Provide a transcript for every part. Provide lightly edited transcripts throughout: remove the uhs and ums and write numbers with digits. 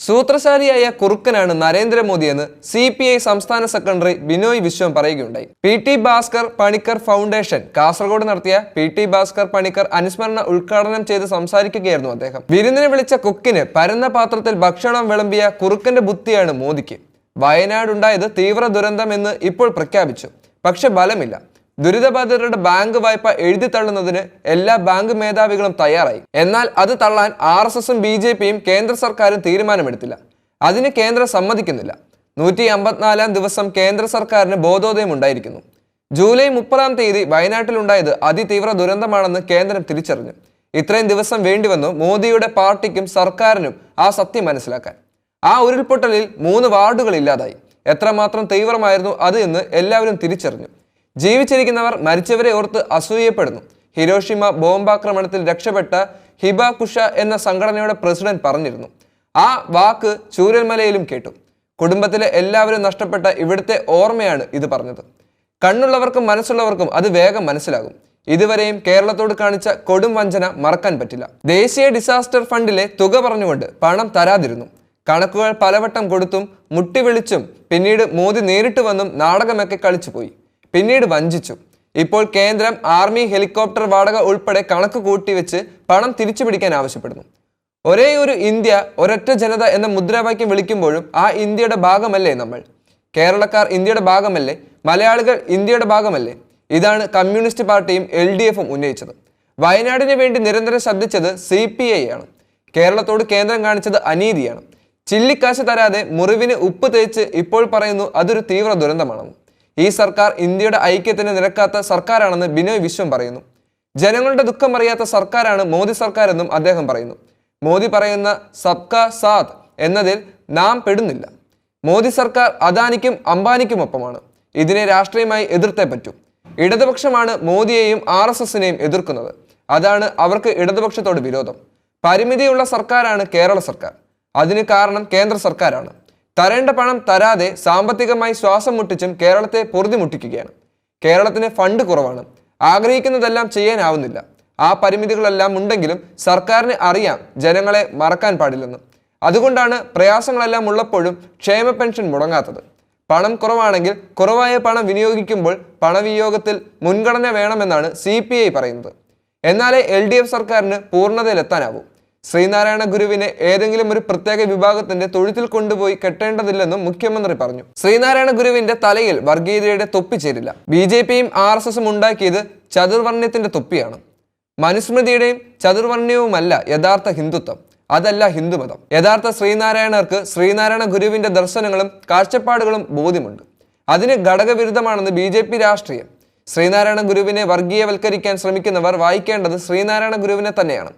സൂത്രശാലിയായ കുറുക്കനാണ് നരേന്ദ്രമോദിയെന്ന് CPI സംസ്ഥാന secretary Binoy Viswam പറയുകയുണ്ടായി. PT Bhaskar Panicker foundation Kasaragod നടത്തിയ PT ഭാസ്കർ പണിക്കർ അനുസ്മരണ ഉദ്ഘാടനം ചെയ്ത് സംസാരിക്കുകയായിരുന്നു അദ്ദേഹം. വിരുന്നിന് വിളിച്ച കുക്കിന് പരന്ന പാത്രത്തിൽ ഭക്ഷണം വിളമ്പിയ കുറുക്കന്റെ ബുദ്ധിയാണ് മോദിക്ക്. വയനാടുണ്ടായത് തീവ്ര ദുരന്തം എന്ന് ഇപ്പോൾ പ്രഖ്യാപിച്ചു. പക്ഷെ ബലമില്ല. ദുരിതബാധിതരുടെ ബാങ്ക് വായ്പ എഴുതി തള്ളുന്നതിന് എല്ലാ ബാങ്ക് മേധാവികളും തയ്യാറായി. എന്നാൽ അത് തള്ളാൻ RSSും BJPയും കേന്ദ്ര സർക്കാരും തീരുമാനമെടുത്തില്ല. അതിന് കേന്ദ്രം സമ്മതിക്കുന്നില്ല. 154-ാം ദിവസം കേന്ദ്ര സർക്കാരിന് ബോധോദയം ഉണ്ടായിരിക്കുന്നു. ജൂലൈ 30-ാം തീയതി വയനാട്ടിലുണ്ടായത് അതിതീവ്ര ദുരന്തമാണെന്ന് കേന്ദ്രം തിരിച്ചറിഞ്ഞു. ഇത്രയും ദിവസം വേണ്ടിവന്നു മോദിയുടെ പാർട്ടിക്കും സർക്കാരിനും ആ സത്യം മനസ്സിലാക്കാൻ. ആ ഉരുൾപൊട്ടലിൽ 3 വാർഡുകൾ ഇല്ലാതായി. എത്രമാത്രം തീവ്രമായിരുന്നു അത് എന്ന് എല്ലാവരും തിരിച്ചറിഞ്ഞു. ജീവിച്ചിരിക്കുന്നവർ മരിച്ചവരെ ഓർത്ത് അസൂയപ്പെടുന്നു. ഹിരോഷിമ ബോംബാക്രമണത്തിൽ രക്ഷപ്പെട്ട ഹിബാകുഷ എന്ന സംഘടനയുടെ പ്രസിഡന്റ് പറഞ്ഞിരുന്നു. ആ വാക്ക് ചൂരൽമലയിലും കേട്ടു. കുടുംബത്തിലെ എല്ലാവരും നഷ്ടപ്പെട്ട ഇവിടുത്തെ ഓർമ്മയാണ് ഇത് പറഞ്ഞത്. കണ്ണുള്ളവർക്കും മനസ്സുള്ളവർക്കും അത് വേഗം മനസ്സിലാകും. ഇതുവരെയും കേരളത്തോട് കാണിച്ച കൊടും വഞ്ചന മറക്കാൻ പറ്റില്ല. ദേശീയ ഡിസാസ്റ്റർ ഫണ്ടിലെ തുക പറഞ്ഞുകൊണ്ട് പണം തരാതിരുന്നു. കണക്കുകൾ പലവട്ടം കൊടുത്തും മുട്ടി വിളിച്ചും പിന്നീട് മോദി നേരിട്ട് വന്നും നാടകമൊക്കെ കളിച്ചു പോയി. പിന്നീട് വഞ്ചിച്ചു. ഇപ്പോൾ കേന്ദ്രം ആർമി ഹെലികോപ്റ്റർ വാടക ഉൾപ്പെടെ കണക്ക് കൂട്ടിവെച്ച് പണം തിരിച്ചു പിടിക്കാൻ ആവശ്യപ്പെടുന്നു. ഒരേ ഒരു ഇന്ത്യ ഒരൊറ്റ ജനത എന്ന മുദ്രാവാക്യം വിളിക്കുമ്പോഴും ആ ഇന്ത്യയുടെ ഭാഗമല്ലേ നമ്മൾ? കേരളക്കാർ ഇന്ത്യയുടെ ഭാഗമല്ലേ? മലയാളികൾ ഇന്ത്യയുടെ ഭാഗമല്ലേ? ഇതാണ് കമ്മ്യൂണിസ്റ്റ് പാർട്ടിയും LDFും ഉന്നയിച്ചത്. വയനാടിന് വേണ്ടി നിരന്തരം ശബ്ദിച്ചത് CPI ആണ്. കേരളത്തോട് കേന്ദ്രം കാണിച്ചത് അനീതിയാണ്. ചില്ലിക്കാശ് തരാതെ മുറിവിന് ഉപ്പ് തേച്ച് ഇപ്പോൾ പറയുന്നു അതൊരു തീവ്ര ദുരന്തമാണെന്ന്. ഈ സർക്കാർ ഇന്ത്യയുടെ ഐക്യത്തിന് നിരക്കാത്ത സർക്കാരാണെന്ന് ബിനോയ് വിശ്വം പറയുന്നു. ജനങ്ങളുടെ ദുഃഖം അറിയാത്ത സർക്കാരാണ് മോദി സർക്കാർ എന്നും അദ്ദേഹം പറയുന്നു. മോദി പറയുന്ന സബ്കാ സാത്ത് എന്നതിൽ നാം പെടുന്നില്ല. മോദി സർക്കാർ അദാനിക്കും അംബാനിക്കുമൊപ്പമാണ്. ഇതിനെ രാഷ്ട്രീയമായി എതിർത്തേ പറ്റൂ. ഇടതുപക്ഷമാണ് മോദിയെയും RSSനെയും എതിർക്കുന്നത്. അതാണ് അവർക്ക് ഇടതുപക്ഷത്തോട് വിരോധം. പരിമിതിയുള്ള സർക്കാരാണ് കേരള സർക്കാർ. അതിന് കാരണം കേന്ദ്ര സർക്കാരാണ്. തരേണ്ട പണം തരാതെ സാമ്പത്തികമായി ശ്വാസം മുട്ടിച്ചും കേരളത്തെ പൊറുതി മുട്ടിക്കുകയാണ്. കേരളത്തിന് ഫണ്ട് കുറവാണ്. ആഗ്രഹിക്കുന്നതെല്ലാം ചെയ്യാനാവുന്നില്ല. ആ പരിമിതികളെല്ലാം ഉണ്ടെങ്കിലും സർക്കാരിന് അറിയാം ജനങ്ങളെ മറക്കാൻ പാടില്ലെന്ന്. അതുകൊണ്ടാണ് പ്രയാസങ്ങളെല്ലാം ഉള്ളപ്പോഴും ക്ഷേമ പെൻഷൻ മുടങ്ങാത്തത്. പണം കുറവാണെങ്കിൽ കുറവായ പണം വിനിയോഗിക്കുമ്പോൾ പണവിനിയോഗത്തിൽ മുൻഗണന വേണമെന്നാണ് CPI പറയുന്നത്. എന്നാലേ LDF സർക്കാരിന് പൂർണ്ണതയിലെത്താനാവൂ. ശ്രീനാരായണ ഗുരുവിനെ ഏതെങ്കിലും ഒരു പ്രത്യേക വിഭാഗത്തിന്റെ തൊഴുത്തിൽ കൊണ്ടുപോയി കെട്ടേണ്ടതില്ലെന്നും മുഖ്യമന്ത്രി പറഞ്ഞു. ശ്രീനാരായണ ഗുരുവിന്റെ തലയിൽ വർഗീയതയുടെ തൊപ്പി ചേരില്ല. BJPയും RSSും ഉണ്ടാക്കിയത് ചതുർവർണ്ണയത്തിന്റെ തൊപ്പിയാണ്. മനുസ്മൃതിയുടെയും ചതുർവർണ്ണയവുമല്ല യഥാർത്ഥ ഹിന്ദുത്വം. അതല്ല ഹിന്ദുമതം. യഥാർത്ഥ ശ്രീനാരായണർക്ക് ശ്രീനാരായണ ഗുരുവിന്റെ ദർശനങ്ങളും കാഴ്ചപ്പാടുകളും ബോധ്യമുണ്ട്. അതിന് ഘടകവിരുദ്ധമാണെന്ന് BJP രാഷ്ട്രീയം. ശ്രീനാരായണ ഗുരുവിനെ വർഗീയവൽക്കരിക്കാൻ ശ്രമിക്കുന്നവർ വായിക്കേണ്ടത് ശ്രീനാരായണ ഗുരുവിനെ തന്നെയാണ്.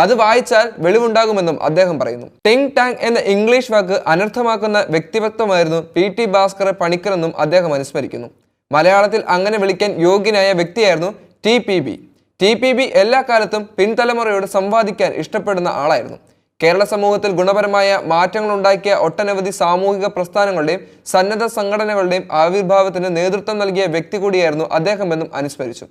അത് വായിച്ചാൽ വെളിവുണ്ടാകുമെന്നും അദ്ദേഹം പറയുന്നു. തിങ്ക് ടാങ്ക് എന്ന ഇംഗ്ലീഷ് വാക്ക് അനർത്ഥമാക്കുന്ന വ്യക്തിത്വമായിരുന്നു PT ഭാസ്കർ പണിക്കർ എന്നും അദ്ദേഹം അനുസ്മരിക്കുന്നു. മലയാളത്തിൽ അങ്ങനെ വിളിക്കാൻ യോഗ്യനായ വ്യക്തിയായിരുന്നു TPB. എല്ലാ കാലത്തും പിൻതലമുറയോട് സംവാദിക്കാൻ ഇഷ്ടപ്പെടുന്ന ആളായിരുന്നു. കേരള സമൂഹത്തിൽ ഗുണപരമായ മാറ്റങ്ങൾ ഉണ്ടാക്കിയ ഒട്ടനവധി സാമൂഹിക പ്രസ്ഥാനങ്ങളുടെയും സന്നദ്ധ സംഘടനകളുടെയും ആവിർഭാവത്തിന് നേതൃത്വം നൽകിയ വ്യക്തി കൂടിയായിരുന്നു അദ്ദേഹമെന്നും അനുസ്മരിച്ചു.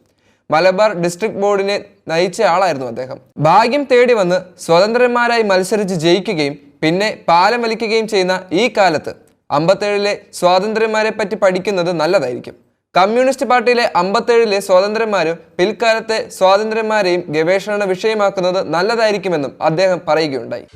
മലബാർ ഡിസ്ട്രിക്ട് ബോർഡിനെ നയിച്ച ആളായിരുന്നു അദ്ദേഹം. ഭാഗ്യം തേടി വന്ന് സ്വതന്ത്രന്മാരായി മത്സരിച്ച് ജയിക്കുകയും പിന്നെ പാലം വലിക്കുകയും ചെയ്യുന്ന ഈ കാലത്ത് 57-ലെ സ്വാതന്ത്ര്യന്മാരെ പറ്റി പഠിക്കുന്നത് നല്ലതായിരിക്കും. കമ്മ്യൂണിസ്റ്റ് പാർട്ടിയിലെ 57-ലെ സ്വാതന്ത്ര്യന്മാരും പിൽക്കാലത്തെ സ്വാതന്ത്ര്യന്മാരെയും ഗവേഷണ വിഷയമാക്കുന്നത് നല്ലതായിരിക്കുമെന്നും അദ്ദേഹം പറയുകയുണ്ടായി.